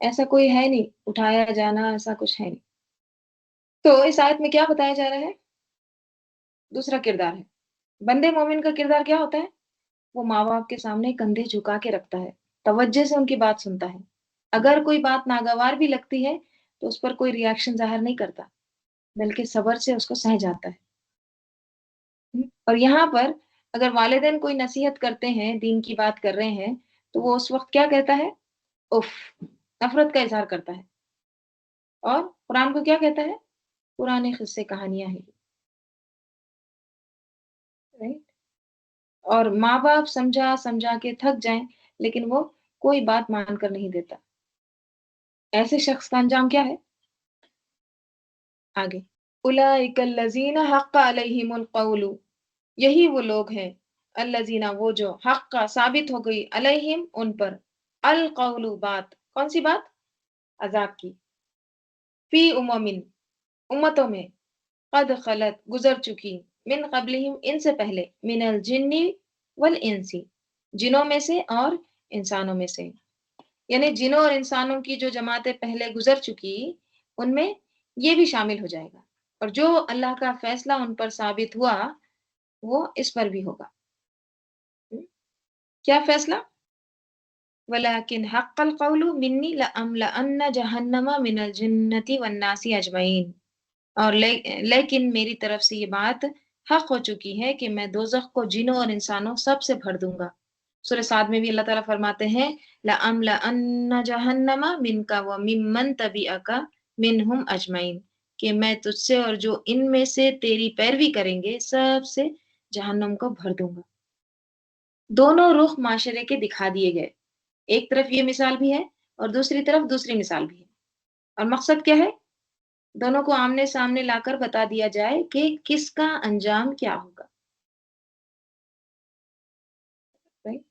ایسا کوئی ہے نہیں، اٹھایا جانا ایسا کچھ ہے نہیں۔ تو اس آیت میں کیا بتایا جا رہا ہے؟ دوسرا کردار ہے۔ بندے مومن کا کردار کیا ہوتا ہے؟ وہ ماں باپ کے سامنے کندھے جھکا کے رکھتا ہے، توجہ سے ان کی بات سنتا ہے، اگر کوئی بات ناگوار بھی لگتی ہے تو اس پر کوئی ریاکشن ظاہر نہیں کرتا، بلکہ صبر سے اس کو سہ جاتا ہے۔ اور یہاں پر اگر والدین کوئی نصیحت کرتے ہیں، دین کی بات کر رہے ہیں، تو وہ اس وقت کیا کہتا ہے؟ اف، نفرت کا اظہار کرتا ہے۔ اور قرآن کو کیا کہتا ہے؟ پرانے قصے کہانیاں ہیں، right؟ اور ماں باپ سمجھا سمجھا کے تھک جائیں لیکن وہ کوئی بات مان کر نہیں دیتا، ایسے شخص کا انجام کیا ہے؟ آگے، اولئک الذین حق علیہم القول، یہی وہ لوگ ہیں، الذین وہ جو حق کا ثابت ہو گئی، علیہم ان پر، القول بات، کون سی بات؟ عذاب کی، فی امم امتوں میں، قد خلت گزر چکی، من قبلہم ان سے پہلے، من الجن والانسی جنوں میں سے اور انسانوں میں سے، یعنی جنوں اور انسانوں کی جو جماعتیں پہلے گزر چکی ان میں یہ بھی شامل ہو جائے گا، اور جو اللہ کا فیصلہ ان پر ثابت ہوا وہ اس پر بھی ہوگا۔ کیا فیصلہ؟ ولیکن حق القول منی لأملأن جہنم من الجنۃ والناس اجمعین، اور لیکن میری طرف سے یہ بات حق ہو چکی ہے کہ میں دوزخ کو جنوں اور انسانوں سب سے بھر دوں گا۔ سورہ سعد میں بھی اللہ تعالیٰ فرماتے ہیں لَأَمْلَأَنَّ جَهَنَّمَ مِنْكَ وَمِمَّنْ تَبِعَكَ مِنْهُمْ أَجْمَعِينَ، کہ میں تجھ سے اور جو ان میں سے تیری پیروی کریں گے سب سے جہنم کو بھر دوں گا۔ دونوں رخ معاشرے کے دکھا دیے گئے، ایک طرف یہ مثال بھی ہے اور دوسری طرف دوسری مثال بھی ہے، اور مقصد کیا ہے؟ دونوں کو آمنے سامنے لا کر بتا دیا جائے کہ کس کا انجام کیا ہوگا۔ Right؟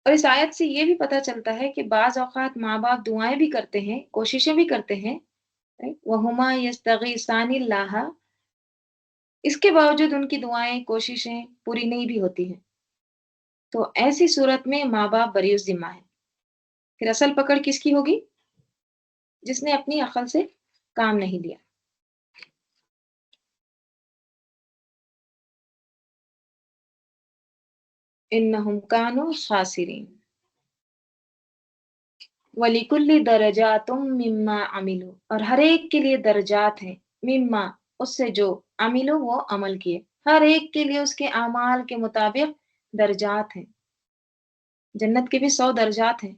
اور اس آیت سے یہ بھی پتہ چلتا ہے کہ بعض اوقات ماں باپ دعائیں بھی کرتے ہیں، کوششیں بھی کرتے ہیں، وَهُمَا يَسْتَغِيثَانِ اللَّهَ، اس کے باوجود ان کی دعائیں کوششیں پوری نہیں بھی ہوتی ہیں، تو ایسی صورت میں ماں باپ بری ذمہ ہے۔ پھر اصل پکڑ کس کی ہوگی؟ جس نے اپنی عقل سے کام نہیں لیا۔ انہم کانوا خاسرین، وَلِكُلِّ دَرَجَاتٌ مِّمَّا عَمِلُوا، اور ہر ایک کے لیے درجات ہیں، مما اس سے جو عملو وہ عمل کیے، ہر ایک کے لیے اس کے اعمال کے مطابق درجات ہیں۔ جنت کے بھی 100 درجات ہیں،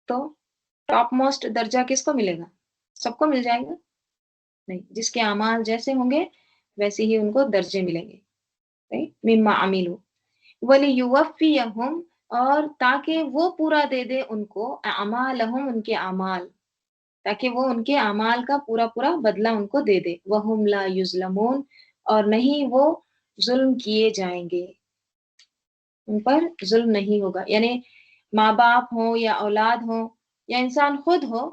تو ٹاپ موسٹ درجہ کس کو ملے گا؟ سب کو مل جائے گا؟ نہیں، جس کے اعمال جیسے ہوں گے ویسے ہی ان کو درجے ملیں گے، مما عملوا وَلِيُوَفِّيَهُمْ، اور تاکہ وہ پورا دے دے ان کو، اعمالہم ان کے اعمال، تاکہ وہ ان کے اعمال کا پورا پورا بدلہ ان کو دے دے، وَهُمْ لَا يُظْلَمُونَ، اور نہیں وہ ظلم کیے جائیں گے، ان پر ظلم نہیں ہوگا۔ یعنی ماں باپ ہوں یا اولاد ہوں یا انسان خود ہو،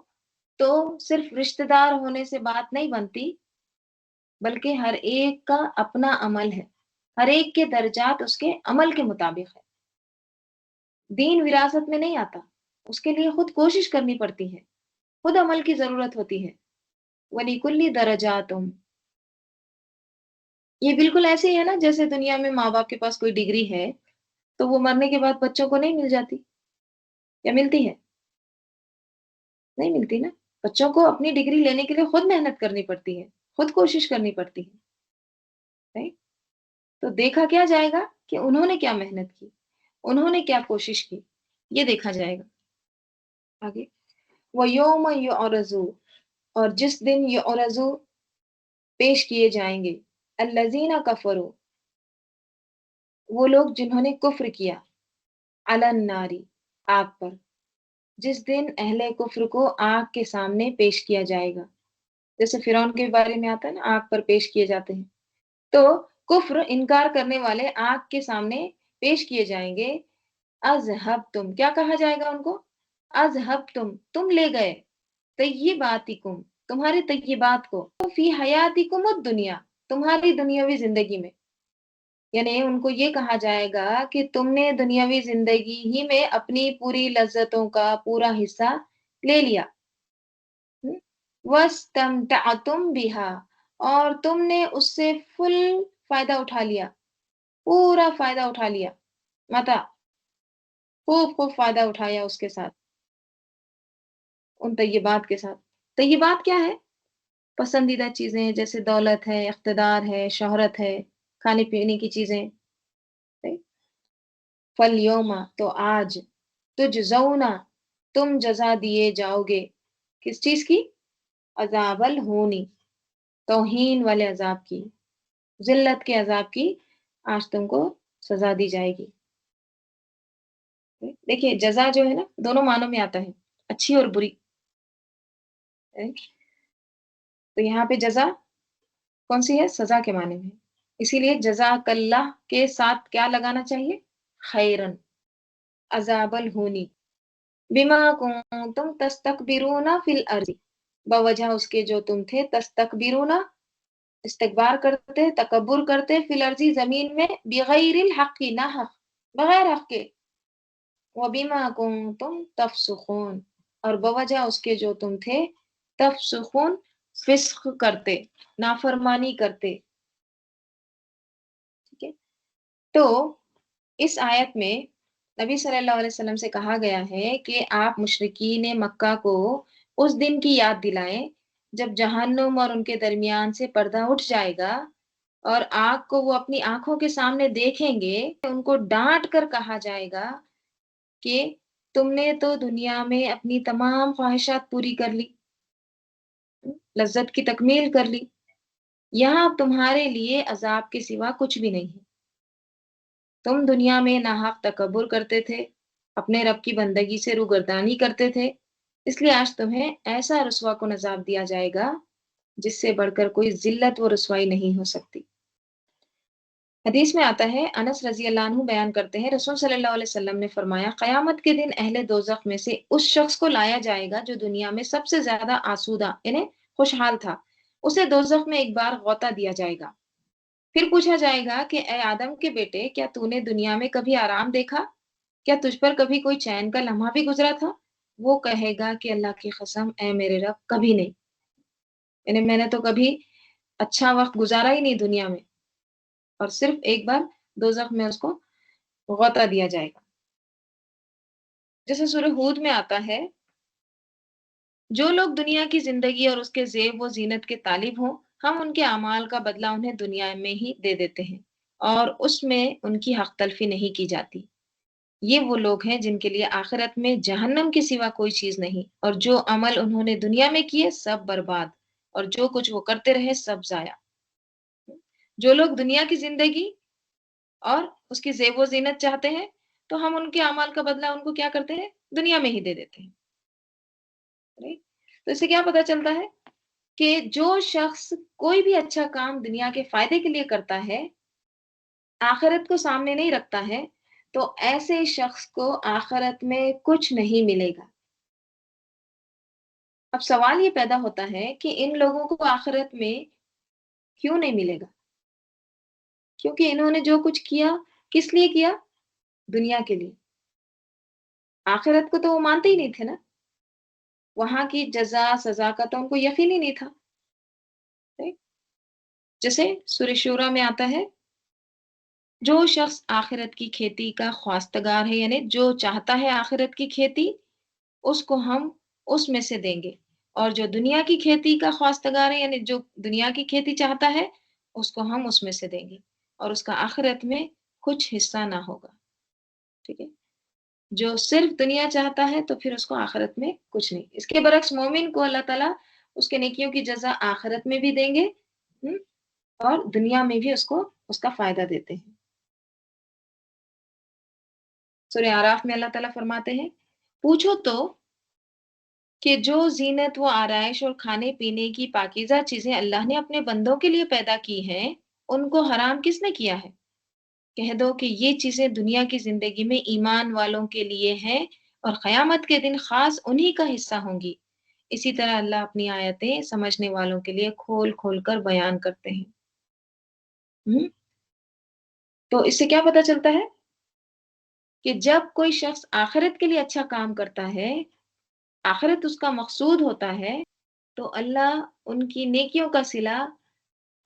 تو صرف رشتہ دار ہونے سے بات نہیں بنتی، بلکہ ہر ایک کا اپنا عمل ہے، ہر ایک کے درجات اس کے عمل کے مطابق ہے۔ دین وراثت میں نہیں آتا، اس کے لیے خود کوشش کرنی پڑتی ہے، خود عمل کی ضرورت ہوتی ہے۔ وَلِكُلِّ دَرَجَاتٌ، یہ بالکل ایسے ہی ہے نا جیسے دنیا میں ماں باپ کے پاس کوئی ڈگری ہے تو وہ مرنے کے بعد بچوں کو نہیں مل جاتی، یا ملتی ہے؟ نہیں ملتی نا، بچوں کو اپنی ڈگری لینے کے لیے خود محنت کرنی پڑتی ہے، خود کوشش کرنی پڑتی ہے، right؟ تو دیکھا کیا جائے گا کہ انہوں نے کیا محنت کی، انہوں نے کیا کوشش کی، یہ دیکھا جائے گا۔ آگے، وَيَوْمَ يُعْرَضُ، اور جس دن يُعْرَضُ پیش کیے جائیں گے، الَّذِينَ كَفَرُوا وہ لوگ جنہوں نے کفر کیا، عَلَى النَّارِ آگ پر، جس دن اہل کفر کو آگ کے سامنے پیش کیا جائے گا، جیسے فرعون کے بارے میں آتا ہے نا، آگ پر پیش کیے جاتے ہیں، تو کفر انکار کرنے والے آگ کے سامنے پیش کیے جائیں گے۔ اذہبتم، کیا کہا جائے گا ان کو؟ اذہبتم، تم لے گئے، طیباتکم، تمہاری طیبات کو، فی حیاتکم الدنیا، تمہاری دنیاوی زندگی میں، یعنی ان کو یہ کہا جائے گا کہ تم نے دنیاوی زندگی ہی میں اپنی پوری لذتوں کا پورا حصہ لے لیا، وَاسْتَمْتَعْتُمْ بِهَا، اور تم نے اس سے فل فائدہ اٹھا لیا، پورا فائدہ اٹھا لیا، متا خوب خوب فائدہ اٹھایا اس کے ساتھ، ان طیبات کے ساتھ۔ طیبات کیا ہے؟ پسندیدہ چیزیں جیسے دولت ہے، اقتدار ہے، شہرت ہے، کھانے پینے کی چیزیں۔ فَالْيَوْمَ، تو آج، تُجْزَوْنَا، تم جزا دیے جاؤ گے، کس چیز کی؟ عذاب الہونی، توہین والے عذاب کی، ذلت کے عذاب کی، آج تم کو سزا دی جائے گی۔ دیکھیے جزا جو ہے نا دونوں معنوں میں آتا ہے، اچھی اور بری۔ تو یہاں پہ جزا کون سی ہے؟ سزا کے معنی میں۔ اسی لیے جزاک اللہ کے ساتھ کیا لگانا چاہیے؟ خیرن، عذاب الہونی، بما کنتم تستکبرون فی الارض، بوجہ اس کے جو تم تھے تستکبرون، استکبار کرتے، تکبر کرتے، فی الارض زمین میں، بغیر الحق، نہ حق، بغیر حق کے، وبما کنتم تفسقون، اور بوجہ اس کے جو تم تھے تفسقون، فسق کرتے، نافرمانی کرتے۔ ٹھیک ہے، تو اس آیت میں نبی صلی اللہ علیہ وسلم سے کہا گیا ہے کہ آپ مشرکین مکہ کو اس دن کی یاد دلائیں جب جہنم اور ان کے درمیان سے پردہ اٹھ جائے گا اور آگ کو وہ اپنی آنکھوں کے سامنے دیکھیں گے، ان کو ڈانٹ کر کہا جائے گا کہ تم نے تو دنیا میں اپنی تمام خواہشات پوری کر لی، لذت کی تکمیل کر لی، یہاں اب تمہارے لیے عذاب کے سوا کچھ بھی نہیں ہے۔ تم دنیا میں ناحق تکبر کرتے تھے، اپنے رب کی بندگی سے روگردانی کرتے تھے، اس لیے آج تمہیں ایسا رسوا کن عذاب دیا جائے گا جس سے بڑھ کر کوئی ذلت و رسوائی نہیں ہو سکتی۔ حدیث میں آتا ہے، انس رضی اللہ عنہ بیان کرتے ہیں، رسول صلی اللہ علیہ وسلم نے فرمایا، قیامت کے دن اہل دوزخ میں سے اس شخص کو لایا جائے گا جو دنیا میں سب سے زیادہ آسودہ یعنی خوشحال تھا، اسے دوزخ میں ایک بار غوطہ دیا جائے گا، پھر پوچھا جائے گا کہ اے آدم کے بیٹے، کیا تو نے دنیا میں کبھی آرام دیکھا؟ کیا تجھ پر کبھی کوئی چین کا لمحہ بھی گزرا تھا؟ وہ کہے گا کہ اللہ کی قسم اے میرے رب، کبھی نہیں، یعنی میں نے تو کبھی اچھا وقت گزارا ہی نہیں دنیا میں، اور صرف ایک بار دوزخ میں اس کو غوطہ دیا جائے گا۔ جیسے سورہ ہود میں آتا ہے، جو لوگ دنیا کی زندگی اور اس کے زیب و زینت کے طالب ہوں، ہم ان کے اعمال کا بدلہ انہیں دنیا میں ہی دے دیتے ہیں اور اس میں ان کی حق تلفی نہیں کی جاتی۔ یہ وہ لوگ ہیں جن کے لیے آخرت میں جہنم کے سوا کوئی چیز نہیں، اور جو عمل انہوں نے دنیا میں کیے سب برباد، اور جو کچھ وہ کرتے رہے سب ضائع۔ جو لوگ دنیا کی زندگی اور اس کی زیب و زینت چاہتے ہیں تو ہم ان کے اعمال کا بدلہ ان کو کیا کرتے ہیں؟ دنیا میں ہی دے دیتے ہیں۔ Right؟ تو اس سے کیا پتہ چلتا ہے کہ جو شخص کوئی بھی اچھا کام دنیا کے فائدے کے لیے کرتا ہے، آخرت کو سامنے نہیں رکھتا ہے، تو ایسے شخص کو آخرت میں کچھ نہیں ملے گا۔ اب سوال یہ پیدا ہوتا ہے کہ ان لوگوں کو آخرت میں کیوں نہیں ملے گا؟ کیونکہ انہوں نے جو کچھ کیا کس لیے کیا؟ دنیا کے لیے۔ آخرت کو تو وہ مانتے ہی نہیں تھے نا، وہاں کی جزا سزا کا تو ان کو یقین ہی نہیں تھا۔ جیسے سورہ شورا میں آتا ہے، جو شخص آخرت کی کھیتی کا خواستگار ہے، یعنی جو چاہتا ہے آخرت کی کھیتی، اس کو ہم اس میں سے دیں گے، اور جو دنیا کی کھیتی کا خواستگار ہے، یعنی جو دنیا کی کھیتی چاہتا ہے، اس کو ہم اس میں سے دیں گے، اور اس کا آخرت میں کچھ حصہ نہ ہوگا۔ ٹھیک ہے، جو صرف دنیا چاہتا ہے تو پھر اس کو آخرت میں کچھ نہیں۔ اس کے برعکس مومن کو اللہ تعالیٰ اس کے نیکیوں کی جزا آخرت میں بھی دیں گے، اور دنیا میں بھی اس کو اس کا فائدہ دیتے ہیں۔ سورہ اعراف میں اللہ تعالیٰ فرماتے ہیں، پوچھو تو کہ جو زینت و آرائش اور کھانے پینے کی پاکیزہ چیزیں اللہ نے اپنے بندوں کے لیے پیدا کی ہیں، ان کو حرام کس نے کیا ہے؟ کہہ دو کہ یہ چیزیں دنیا کی زندگی میں ایمان والوں کے لیے ہیں اور قیامت کے دن خاص انہی کا حصہ ہوں گی۔ اسی طرح اللہ اپنی آیتیں سمجھنے والوں کے لیے کھول کھول کر بیان کرتے ہیں۔ تو اس سے کیا پتہ چلتا ہے کہ جب کوئی شخص آخرت کے لیے اچھا کام کرتا ہے، آخرت اس کا مقصود ہوتا ہے تو اللہ ان کی نیکیوں کا صلہ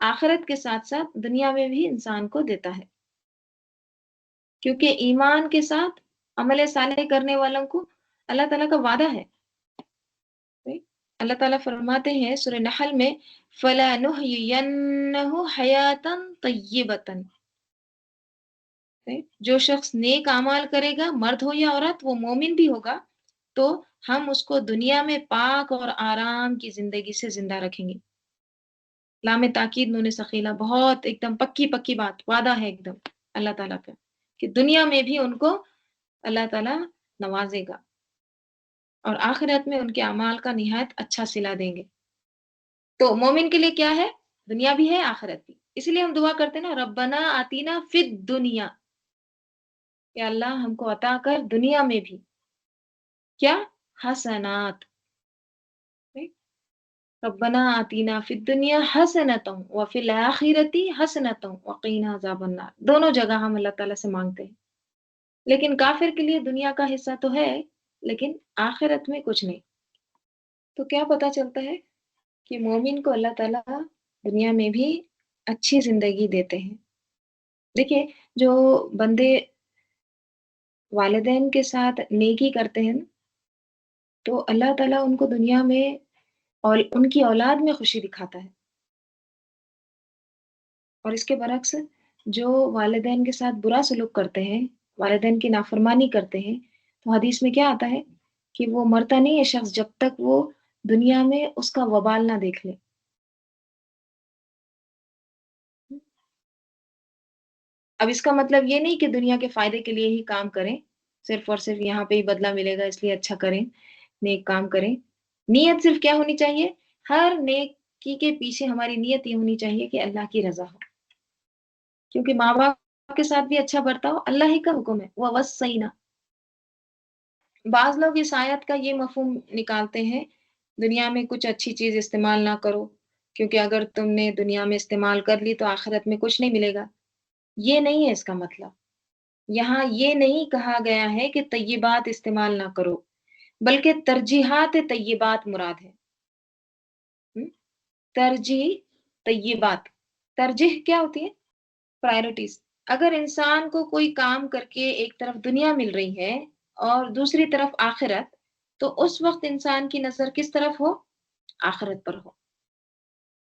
آخرت کے ساتھ ساتھ دنیا میں بھی انسان کو دیتا ہے، کیونکہ ایمان کے ساتھ عمل صالح کرنے والوں کو اللہ تعالیٰ کا وعدہ ہے۔ اللہ تعالیٰ فرماتے ہیں سورہ نحل میں فَلَنُحْيِيَنَّهُ حَيَاةً طَيِّبَةً، جو شخص نیک اعمال کرے گا، مرد ہو یا عورت، وہ مومن بھی ہوگا، تو ہم اس کو دنیا میں پاک اور آرام کی زندگی سے زندہ رکھیں گے۔ لام تاکید نون ثقیلہ، بہت ایک دم پکی پکی بات، وعدہ ہے ایک دم اللہ تعالیٰ کا کہ دنیا میں بھی ان کو اللہ تعالیٰ نوازے گا اور آخرت میں ان کے اعمال کا نہایت اچھا صلہ دیں گے۔ تو مومن کے لیے کیا ہے؟ دنیا بھی ہے، آخرت بھی۔ اسی لیے ہم دعا کرتے ہیں نا، ربنا آتینا فی الدنیا، یا اللہ ہم کو عطا کر دنیا میں بھی کیا؟ حسنات، ربنا آتینا فی الدنیا حسنۃ وفی الآخرۃ حسنۃ وقینا عذاب النار، دونوں جگہ ہم اللہ تعالیٰ سے مانگتے ہیں۔ لیکن کافر کے لیے دنیا کا حصہ تو ہے لیکن آخرت میں کچھ نہیں۔ تو کیا پتہ چلتا ہے کہ مومن کو اللہ تعالیٰ دنیا میں بھی اچھی زندگی دیتے ہیں۔ دیکھیے، جو بندے والدین کے ساتھ نیکی کرتے ہیں تو اللہ تعالیٰ ان کو دنیا میں اور ان کی اولاد میں خوشی دکھاتا ہے، اور اس کے برعکس جو والدین کے ساتھ برا سلوک کرتے ہیں، والدین کی نافرمانی کرتے ہیں، تو حدیث میں کیا آتا ہے کہ وہ مرتا نہیں ہے شخص جب تک وہ دنیا میں اس کا وبال نہ دیکھ لے۔ اب اس کا مطلب یہ نہیں کہ دنیا کے فائدے کے لیے ہی کام کریں، صرف اور صرف یہاں پہ ہی بدلہ ملے گا اس لیے اچھا کریں، نیک کام کریں۔ نیت صرف کیا ہونی چاہیے؟ ہر نیکی کے پیچھے ہماری نیت یہ ہونی چاہیے کہ اللہ کی رضا ہو، کیونکہ ماں باپ کے ساتھ بھی اچھا برتاؤ اللہ ہی کا حکم ہے، وَوَصَّيْنَا۔ بعض لوگ اس آیت کا یہ مفہوم نکالتے ہیں دنیا میں کچھ اچھی چیز استعمال نہ کرو، کیونکہ اگر تم نے دنیا میں استعمال کر لی تو آخرت میں کچھ نہیں ملے گا۔ یہ نہیں ہے اس کا مطلب، یہاں یہ نہیں کہا گیا ہے کہ طیبات استعمال نہ کرو، بلکہ ترجیحات طیبات مراد ہے۔ ہم؟ ترجیح طیبات، ترجیح کیا ہوتی ہے؟ پرائرٹیز۔ اگر انسان کو کوئی کام کر کے ایک طرف دنیا مل رہی ہے اور دوسری طرف آخرت، تو اس وقت انسان کی نظر کس طرف ہو؟ آخرت پر ہو۔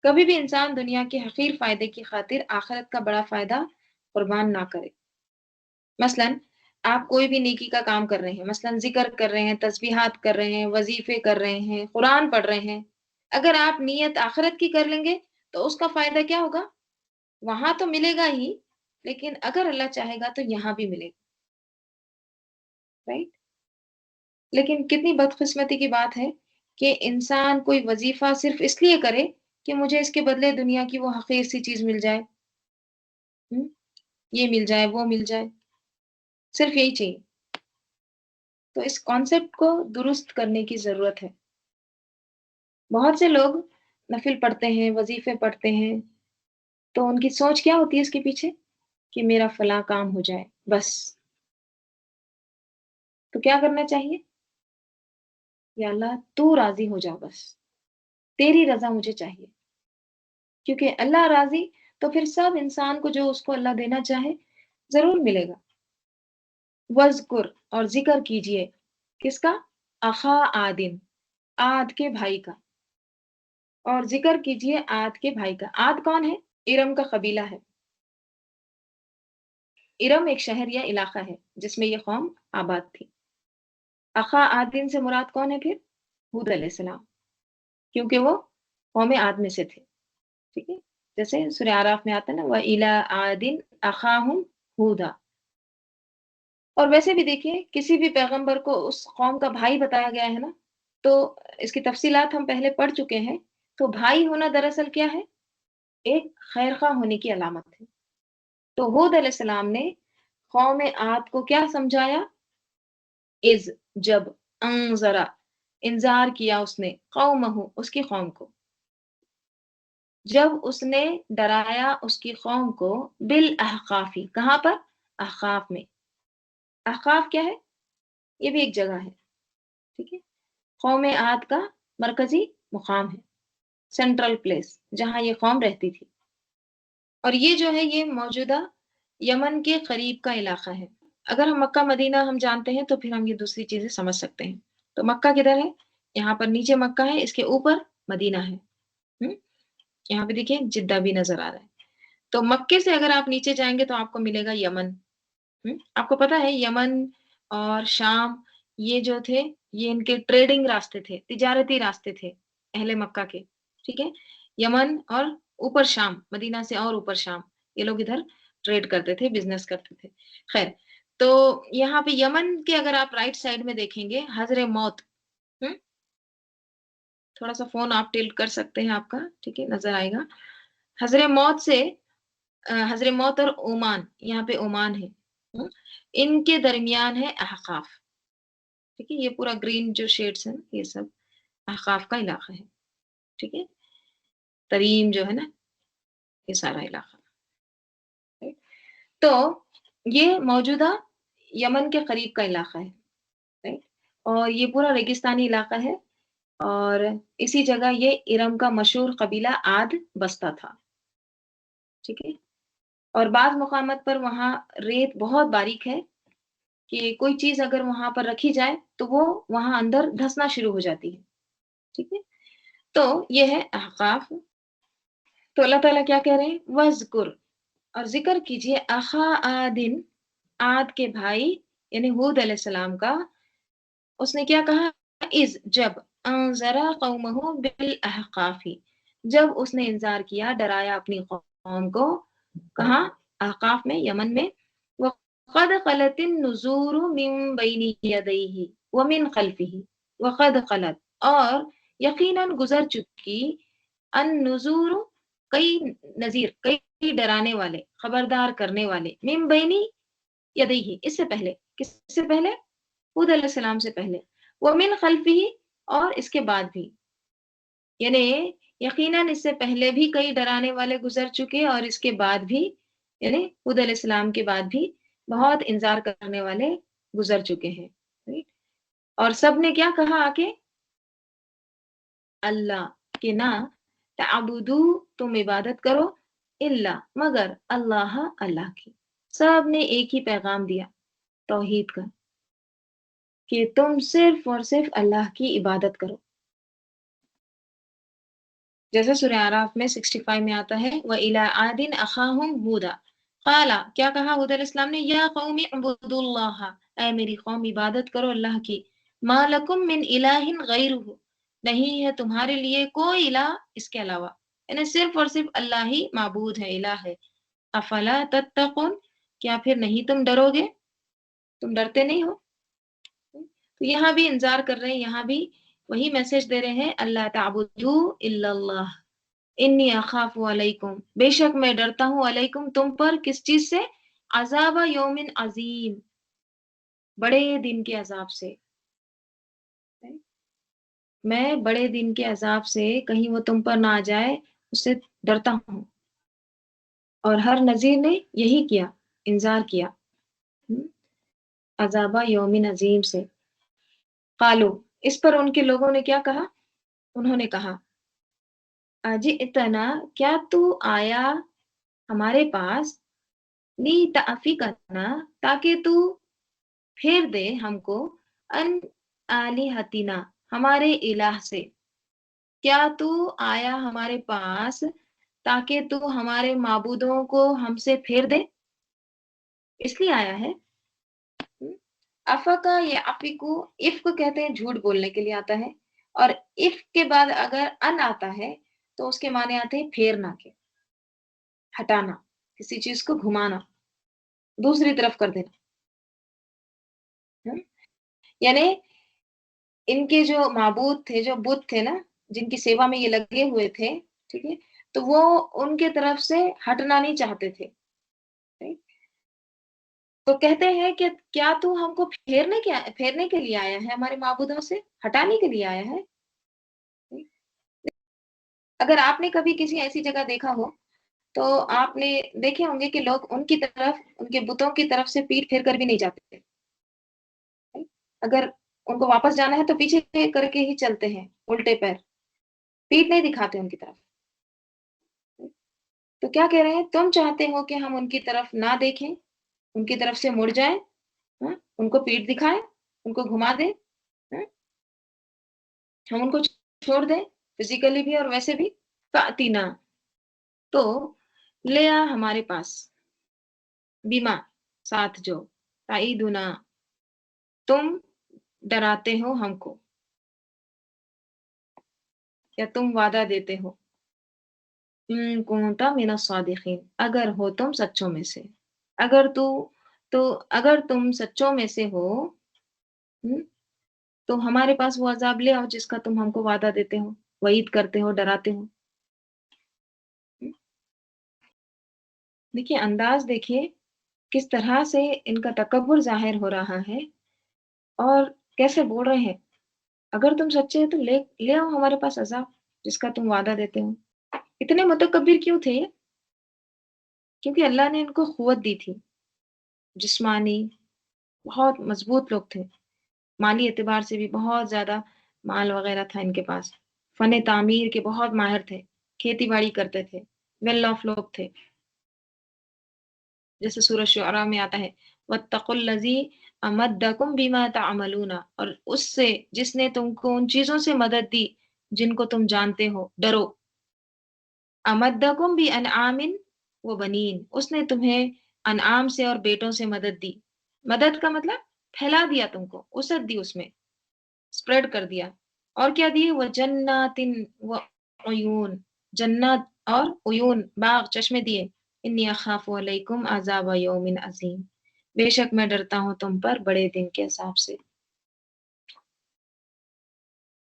کبھی بھی انسان دنیا کے حقیر فائدے کی خاطر آخرت کا بڑا فائدہ قربان نہ کرے۔ مثلا آپ کوئی بھی نیکی کا کام کر رہے ہیں، مثلا ذکر کر رہے ہیں، تسبیحات کر رہے ہیں، وظیفے کر رہے ہیں، قرآن پڑھ رہے ہیں، اگر آپ نیت آخرت کی کر لیں گے تو اس کا فائدہ کیا ہوگا؟ وہاں تو ملے گا ہی، لیکن اگر اللہ چاہے گا تو یہاں بھی ملے گا، رائٹ؟ لیکن کتنی بدقسمتی کی بات ہے کہ انسان کوئی وظیفہ صرف اس لیے کرے کہ مجھے اس کے بدلے دنیا کی وہ حقیر سی چیز مل جائے، یہ مل جائے، وہ مل جائے، صرف یہی چاہیے۔ تو اس کانسیپٹ کو درست کرنے کی ضرورت ہے۔ بہت سے لوگ نفل پڑھتے ہیں، وظیفے پڑھتے ہیں، تو ان کی سوچ کیا ہوتی ہے اس کے پیچھے؟ کہ میرا فلاں کام ہو جائے بس۔ تو کیا کرنا چاہیے؟ یا اللہ تو راضی ہو جا، بس تیری رضا مجھے چاہیے، کیونکہ اللہ راضی تو پھر سب انسان کو جو اس کو اللہ دینا چاہے ضرور ملے گا۔ وذکر، اور ذکر کیجئے، کس کا؟ اخا آدن، عاد کے بھائی کا، اور ذکر کیجئے عاد کے بھائی کا۔ عاد کون ہے؟ ارم کا قبیلہ ہے۔ ارم ایک شہر یا علاقہ ہے جس میں یہ قوم آباد تھی۔ اخا آدن سے مراد کون ہے پھر؟ ہود علیہ السلام، کیونکہ وہ قوم عاد میں سے تھے، ٹھیک ہے؟ جیسے سورہ اعراف میں آتا ہے نا، وَإِلَىٰ عَادٍ أَخَاهُمْ هُودًا۔ اور ویسے بھی دیکھیے، کسی بھی پیغمبر کو اس قوم کا بھائی بتایا گیا ہے نا، تو اس کی تفصیلات ہم پہلے پڑھ چکے ہیں۔ تو بھائی ہونا دراصل کیا ہے؟ ایک خیر خواہ ہونے کی علامت ہے۔ تو ہود علیہ السلام نے قوم عاد کو کیا سمجھایا؟ از، جب، انذرا، انذار کیا اس نے، قومہ، اس کی قوم کو، جب اس نے ڈرایا اس کی قوم کو، بالاحقافی، کہاں پر؟ احقاف میں۔ احقاف کیا ہے؟ یہ بھی ایک جگہ ہے، ٹھیک ہے؟ قوم عاد کا مرکزی مقام ہے، سینٹرل پلیس جہاں یہ قوم رہتی تھی، اور یہ جو ہے یہ موجودہ یمن کے قریب کا علاقہ ہے۔ اگر ہم مکہ مدینہ ہم جانتے ہیں تو پھر ہم یہ دوسری چیزیں سمجھ سکتے ہیں۔ تو مکہ کدھر ہے؟ یہاں پر نیچے مکہ ہے، اس کے اوپر مدینہ ہے۔ ہم؟ یہاں پہ دیکھیں جدہ بھی نظر آ رہا ہے۔ تو مکے سے اگر آپ نیچے جائیں گے تو آپ کو ملے گا یمن۔ آپ کو پتا ہے یمن اور شام یہ جو تھے یہ ان کے ٹریڈنگ راستے تھے، تجارتی راستے تھے اہل مکہ کے، ٹھیک ہے؟ یمن اور اوپر شام، مدینہ سے اور اوپر شام، یہ لوگ ادھر ٹریڈ کرتے تھے، بزنس کرتے تھے۔ خیر، تو یہاں پہ یمن کے اگر آپ رائٹ سائڈ میں دیکھیں گے حضر موت، تھوڑا سا فون آپ ٹلٹ کر سکتے ہیں آپ کا، ٹھیک ہے، نظر آئے گا۔ حضر موت سے حضر موت اور عمان، یہاں پہ عمان ہے، ان کے درمیان ہے احقاف، ٹھیک ہے، یہ پورا گرین جو شیڈز ہیں یہ سب احقاف کا علاقہ ہے، ٹھیک ہے، تریم جو ہے نا یہ سارا علاقہ۔ تو یہ موجودہ یمن کے قریب کا علاقہ ہے، اور یہ پورا ریگستانی علاقہ ہے، اور اسی جگہ یہ ارم کا مشہور قبیلہ عاد بستا تھا، ٹھیک ہے۔ اور بعض مقامات پر وہاں ریت بہت باریک ہے کہ کوئی چیز اگر وہاں پر رکھی جائے تو وہ وہاں اندر دھسنا شروع ہو جاتی ہے، ٹھیک ہے۔ تو یہ ہے احقاف۔ تو اللہ تعالیٰ کیا کہہ رہے ہیں؟ وَذْكُرْ، اور ذکر کیجئے، اخا عادٍ، عاد کے بھائی یعنی ہود علیہ السلام کا۔ اس نے کیا کہا؟ اذ، جب، انذرا قومہ بالاحقاف، جب اس نے انذار کیا، ڈرایا اپنی قوم کو، کہاں؟ احقاف میں، یمن میں۔ وقد خلت النذور من بین یدیہ ومن خلفہ، وقد خلت، اور یقیناً گزر چکی، النذور، کئی نذیر، کئی ڈرانے والے، خبردار کرنے والے، من بینی یدیہ، اس سے پہلے، کس سے پہلے؟ ہود علیہ السلام سے پہلے، ومن خلفہ، اور اس کے بعد بھی، یعنی یقیناً اس سے پہلے بھی کئی ڈرانے والے گزر چکے، اور اس کے بعد بھی، یعنی ہود علیہ السلام کے بعد بھی بہت انذار کرنے والے گزر چکے ہیں، اور سب نے کیا کہا آ کے؟ اللہ کہ نہ، تعبدو، تم عبادت کرو، الا، مگر، اللہ، اللہ کی۔ سب نے ایک ہی پیغام دیا توحید کا، کہ تم صرف اور صرف اللہ کی عبادت کرو، جیسے سورہ اعراف میں 65 میں آتا ہے، وَإِلَىٰ عَادٍ أَخَاهُمْ هُودًا قَالَ، کیا کہا ہود علیہ السلام نے؟ یا قوم اعبدوا اللہ، اے میری قوم عبادت کرو اللہ کی، ما لکم من الہ غیرہ، نہیں ہے تمہارے لیے کوئی الہ اس کے علاوہ، یعنی صرف اور صرف اللہ ہی معبود ہے، الہ ہے۔ افلا تتقون، کیا پھر نہیں تم ڈرو گے؟ تم ڈرتے نہیں ہو؟ تو یہاں بھی انذار کر رہے ہیں، یہاں بھی وہی میسج دے رہے ہیں، اللہ تعبدو الا اللہ، انی اخاف علیکم، بے شک میں ڈرتا ہوں، علیکم، تم پر، کس چیز سے؟ عذاب یوم عظیم، بڑے دن کے عذاب سے، میں بڑے دن کے عذاب سے کہیں وہ تم پر نہ آ جائے، اس سے ڈرتا ہوں۔ اور ہر نذیر نے یہی کیا، انذار کیا، عذاب یوم عظیم سے۔ قالو، اس پر ان کے لوگوں نے کیا کہا؟ انہوں نے کہا، اجئتنا، کیا تو آیا ہمارے پاس، لی تعفکنا، تاکہ تو پھیر دے ہم کو، ان آلہتنا، ہمارے الہ سے۔ کیا تو آیا ہمارے پاس تاکہ تو ہمارے معبودوں کو ہم سے پھیر دے؟ اس لیے آیا ہے۔ افقا یا افقو، افق کہتے ہیں جھوٹ بولنے کے لیے آتا ہے، اور افق کے بعد اگر ان آتا ہے تو اس کے معنی آتے ہیں پھیرنا کے، ہٹانا، کسی چیز کو گھمانا، دوسری طرف کر دینا۔ یعنی ان کے جو معبود تھے، جو بت تھے نا، جن کی سیوا میں یہ لگے ہوئے تھے، ٹھیک ہے، تو وہ ان کے طرف سے ہٹنا نہیں چاہتے تھے۔ تو کہتے ہیں کہ کیا تو ہم کو پھیرنے کے لیے آیا ہے، ہمارے معبودوں سے ہٹانے کے لیے آیا ہے؟ اگر آپ نے کبھی کسی ایسی جگہ دیکھا ہو تو آپ نے دیکھے ہوں گے کہ لوگ ان کی طرف، ان کے بتوں کی طرف سے پیٹ پھیر کر بھی نہیں جاتے تھے۔ اگر ان کو واپس جانا ہے تو پیچھے کر کے ہی چلتے ہیں، الٹے پیر، پیٹھ نہیں دکھاتے ان کی طرف۔ تو کیا کہہ رہے ہیں، تم چاہتے ہو کہ ہم ان کی طرف نہ دیکھیں، ان کی طرف سے مڑ جائیں، ہاں؟ ان کو پیٹھ دکھائیں، ان کو گھما دیں، ہاں؟ ہم ان کو چھوڑ دیں، فزیکلی بھی اور ویسے بھی۔ فَأْتِنَا، تو لے آ ہمارے پاس، بیما، ساتھ جو، تعیدنا، تم ڈراتے ہو ہم کو، یا تم وعدہ دیتے ہو، ان کنت من الصادقین، اگر ہو تم سچوں میں سے، اگر تو اگر تم سچوں میں سے ہو، ہم، تو ہمارے پاس وہ عذاب لے آؤ جس کا تم ہم کو وعدہ دیتے ہو، وعید کرتے ہو، ڈراتے ہو۔ ہم، دیکھیے انداز، دیکھیے کس طرح سے ان کا تکبر ظاہر ہو رہا ہے، اور کیسے بول رہے ہیں، اگر تم سچے ہیں تو لے آؤ ہمارے پاس عذاب جس کا تم وعدہ دیتے ہو۔ اتنے متکبر کیوں تھے یہ؟ کیونکہ اللہ نے ان کو قوت دی تھی، جسمانی، بہت مضبوط لوگ تھے، مالی اعتبار سے بھی بہت زیادہ مال وغیرہ تھا ان کے پاس، فن تعمیر کے بہت ماہر تھے، کھیتی باڑی کرتے تھے، ویل آف لوگ تھے، جیسے سورہ شعراء میں آتا ہے وَاتَّقُوا الَّذِي أَمَدَّكُم بِمَا تَعْمَلُونَ، اور اس سے جس نے تم کو ان چیزوں سے مدد دی جن کو تم جانتے ہو، ڈرو۔ امدکم بِأَنْعَامٍ وَبَنِينَ، اس نے تمہیں انعام سے اور بیٹوں سے مدد دی۔ مدد کا مطلب پھیلا دیا، تم کو وسعت دی، اس میں اسپریڈ کر دیا۔ اور کیا دیے، وَجَنَّاتٍ وَعُيُونٍ، جنت اور عیون، باغ، چشمے دیے۔ انی اخاف علیکم عذاب یوم عظیم، بے شک میں ڈرتا ہوں تم پر بڑے دن کے عذاب سے۔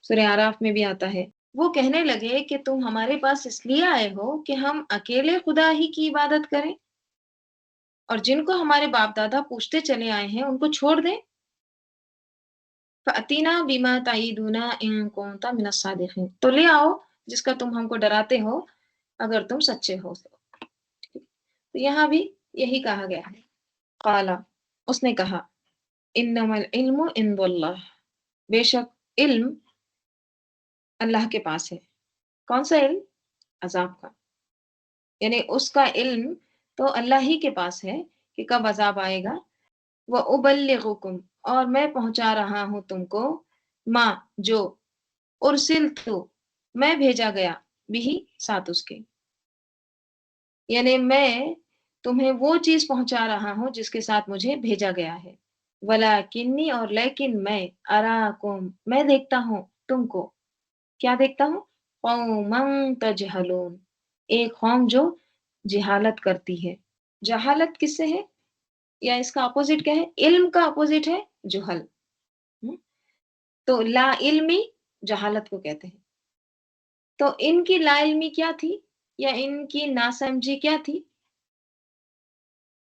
سورہ اعراف میں بھی آتا ہے، وہ کہنے لگے کہ تم ہمارے پاس اس لیے آئے ہو کہ ہم اکیلے خدا ہی کی عبادت کریں، اور جن کو ہمارے باپ دادا پوچھتے چلے آئے ہیں ان کو چھوڑ دیں۔ فَأْتِنَا بِمَا تَعِدُنَا إِن كُنتَ مِنَ الصَّادِقِينَ، تو لے آؤ جس کا تم ہم کو ڈراتے ہو اگر تم سچے ہو۔ تو یہاں بھی یہی کہا گیا ہے، قالا، اس نے کہا، انما العلم عند اللہ، بے شک علم اللہ کے پاس ہے۔ کون سا علم؟ عذاب کا، یعنی اس کا علم تو اللہ ہی کے پاس ہے کہ کب عذاب آئے گا۔ وَأُبَلِّغُكُمْ، اور میں پہنچا رہا ہوں تم کو، ماں، جو، ارسلت، میں بھیجا گیا، بھی، ساتھ اس کے، یعنی میں تمہیں وہ چیز پہنچا رہا ہوں جس کے ساتھ مجھے بھیجا گیا ہے۔ وَلَٰكِنِّي، اور لیکن میں، أَرَاكُمْ، میں دیکھتا ہوں تم کو، کیا دیکھتا ہوں، قَوْمًا تَجْهَلُونَ، ایک قوم جو جہالت کرتی ہے۔ جہالت کس سے ہے، یا اس کا اپوزٹ کیا ہے، علم کا اپوزٹ ہے جہل۔ ہم؟ تو لا علمی جہالت کو کہتے ہیں۔ تو ان کی لا علمی کیا تھی، یا ان کی ناسمجھی کیا تھی،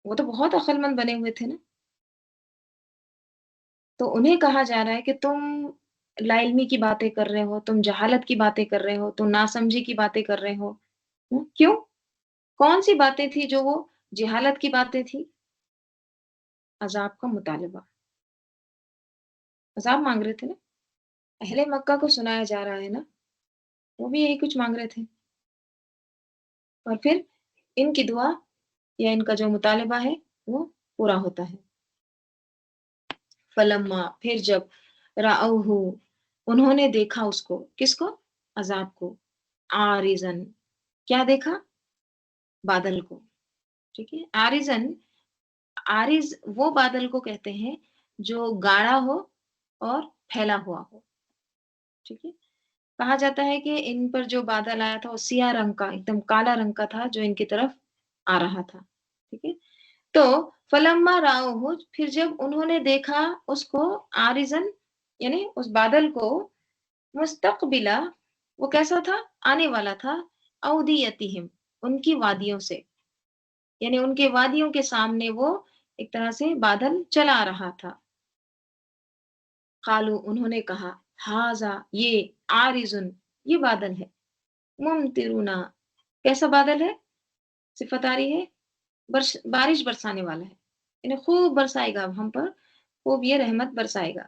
وہ تو بہت عقل مند بنے ہوئے تھے نا۔ تو انہیں کہا جا رہا ہے کہ تم لا علمی کی باتیں کر رہے ہو، تم جہالت کی باتیں کر رہے ہو، تم ناسمجھی کی باتیں کر رہے ہو۔ کیوں؟ کون سی باتیں تھی جو وہ جہالت کی باتیں تھی؟ عذاب کا مطالبہ، عذاب مانگ رہے تھے نا۔ اہل مکہ کو سنایا جا رہا ہے نا، وہ بھی یہی کچھ مانگ رہے تھے، اور پھر ان کی دعا یا ان کا جو مطالبہ ہے وہ پورا ہوتا ہے۔ فلما، پھر جب، رأوہ، انہوں نے دیکھا اس کو، کس کو، عذاب کو، عارضن، کیا دیکھا، بادل کو، ٹھیک ہے۔ عارضن، عارض وہ بادل کو کہتے ہیں جو گاڑا ہو اور پھیلا ہوا ہو، ٹھیک ہے۔ کہا جاتا ہے کہ ان پر جو بادل آیا تھا وہ سیاہ رنگ کا، ایک دم کالا رنگ کا تھا جو ان کی طرف آ رہا تھا، ٹھیک ہے۔ تو فلما راؤہ، پھر جب انہوں نے دیکھا اس کو، عارضن، یعنی اس بادل کو، مستقبلا، وہ کیسا تھا، آنے والا تھا، اودیتہم، ان کی وادیوں سے، یعنی ان کے وادیوں کے سامنے وہ ایک طرح سے بادل چلا آ رہا تھا۔ قالو، انہوں نے کہا، ھذا، یہ، عارضن، یہ بادل ہے، ممطرنا، کیسا بادل ہے، صفت آ رہی ہے، بارش برسانے والا ہے، یعنی خوب برسائے گا ہم پر، خوب یہ رحمت برسائے گا۔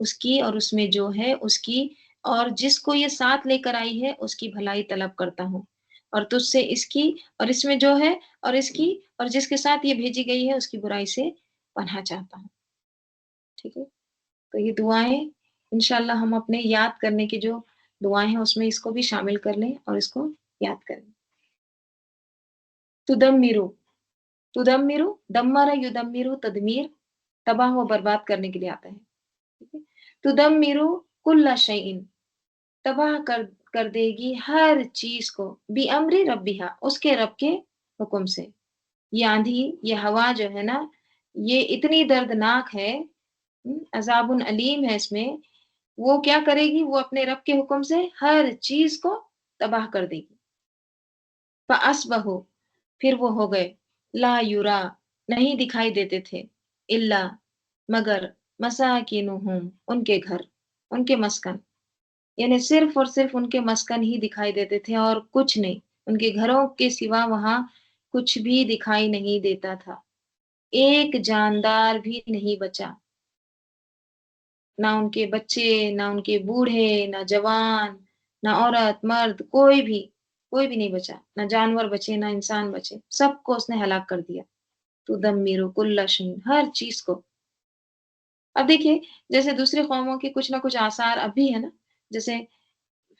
اس کی اور اس میں جو ہے اس کی، اور جس کو یہ ساتھ لے کر آئی ہے اس کی بھلائی طلب کرتا ہوں، اور تجھ سے اس کی اور اس میں جو ہے اور اس کی اور جس کے ساتھ یہ بھیجی گئی ہے اس کی برائی سے پناہ چاہتا ہوں۔ ٹھیک ہے؟ تو یہ دعائیں انشاءاللہ ہم اپنے یاد کرنے کی جو دعائیں ہیں اس میں اس کو بھی شامل کر لیں اور اس کو یاد کریں۔ تدمیرو، تدمیرو، دمرہ یدمیرو تدمیر، تباہ و برباد کرنے کے لیے آتا ہے۔ ٹھیک ہے؟ تدمیرو کل شیء، تباہ کر دے گی ہر چیز کو، بی امری ربیہا، اس کے رب کے حکم سے۔ یہ آندھی، یہ ہوا جو ہے نا، یہ اتنی دردناک ہے، عذاب علیم ہے اس میں، وہ کیا کرے گی؟ وہ اپنے رب کے حکم سے ہر چیز کو تباہ کر دے گی۔ فَأَصْبَحُوا، پھر وہ ہو گئے، لا یورا، نہیں دکھائی دیتے تھے، الا، مگر، مساکنہم، ان کے گھر، ان کے مسکن، یعنی صرف اور صرف ان کے مسکن ہی دکھائی دیتے تھے اور کچھ نہیں، ان کے گھروں کے سوا وہاں کچھ بھی دکھائی نہیں دیتا تھا، ایک جاندار بھی نہیں بچا، نہ ان کے بچے، نہ ان کے بوڑھے، نہ جوان، نہ عورت مرد، کوئی بھی نہیں بچا، نہ جانور بچے نہ انسان بچے، سب کو اس نے ہلاک کر دیا۔ تدمر کل شیء، ہر چیز کو۔ اب دیکھیے، جیسے دوسری قوموں کے کچھ نہ کچھ آثار اب بھی ہے نا، جیسے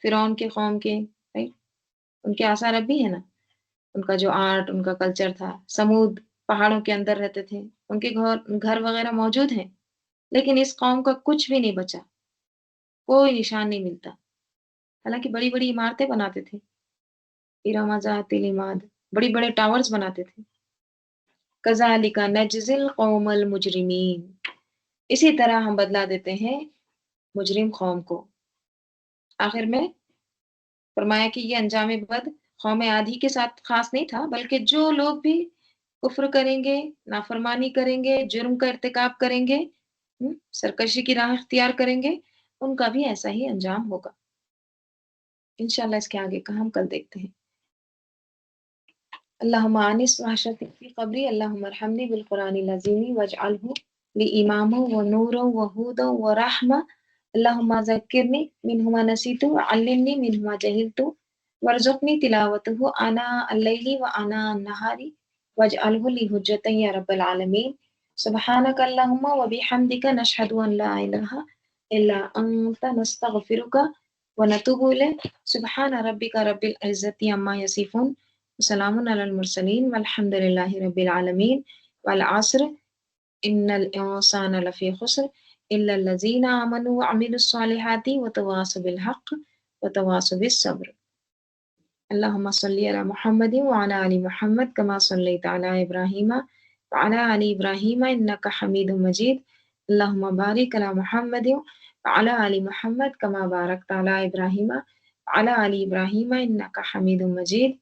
فرعون کے قوم کے، right؟ ان کے آثار اب بھی ہے نا، ان کا جو آرٹ، ان کا کلچر تھا، سمود پہاڑوں کے اندر رہتے تھے، ان کے گھر وغیرہ موجود ہیں، لیکن اس قوم کا کچھ بھی نہیں بچا، کوئی نشان نہیں ملتا، حالانکہ بڑی بڑی عمارتیں بناتے تھے، ارم ذات العماد، بڑی بڑے ٹاورز بناتے تھے۔ کذالک نجزی القوم المجرمین، اسی طرح ہم بدلا دیتے ہیں مجرم قوم کو۔ آخر میں فرمایا کہ یہ انجام بد قوم عادی کے ساتھ خاص نہیں تھا، بلکہ جو لوگ بھی کفر کریں گے، نافرمانی کریں گے، جرم کا ارتکاب کریں گے، سرکشی کی راہ اختیار کریں گے، ان کا بھی ایسا ہی انجام ہوگا۔ انشاءاللہ اس کے آگے کا ہم کل دیکھتے ہیں۔ اللہم آنس وحشتی فی قبری، اللہم ارحمنی بالقرآن العظیم واجعلہ لی اماما و نورا و ہودا و رحمہ، اللہم ذکرنی منہ ما نسیت وعلمنی منہ ما جہلت وارزقنی تلاوتہ آناء اللیل و آناء النہار واجعلہ لی حجتا یا رب العالمین۔ سبحانک اللہم و بحمدک نشہد ان لا الہ الا انت نستغفرک ونتوب الیک۔ سبحان ربک رب العزت عما یصفون، وسلام علی المرسلین والحمد للہ رب العالمین۔ والعصر ان الانسان لفی خسر الا الذین آمنوا وعملوا الصالحات وتواصوا بالحق وتواصوا بالصبر۔ اللہم صلی علی محمد وعلی آل محمد کما صلیت علی ابراہیم وعلی آل ابراہیم انک حمید مجید۔ اللہم بارک علی محمد وعلی آل محمد کما بارکت علی ابراہیم وعلی آل ابراہیم انک حمید مجید۔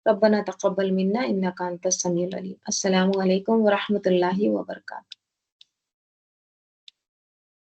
ربنا تقبل منا انک انت السمیع العلیم۔ السلام علیکم ورحمۃ اللہ وبرکاتہ۔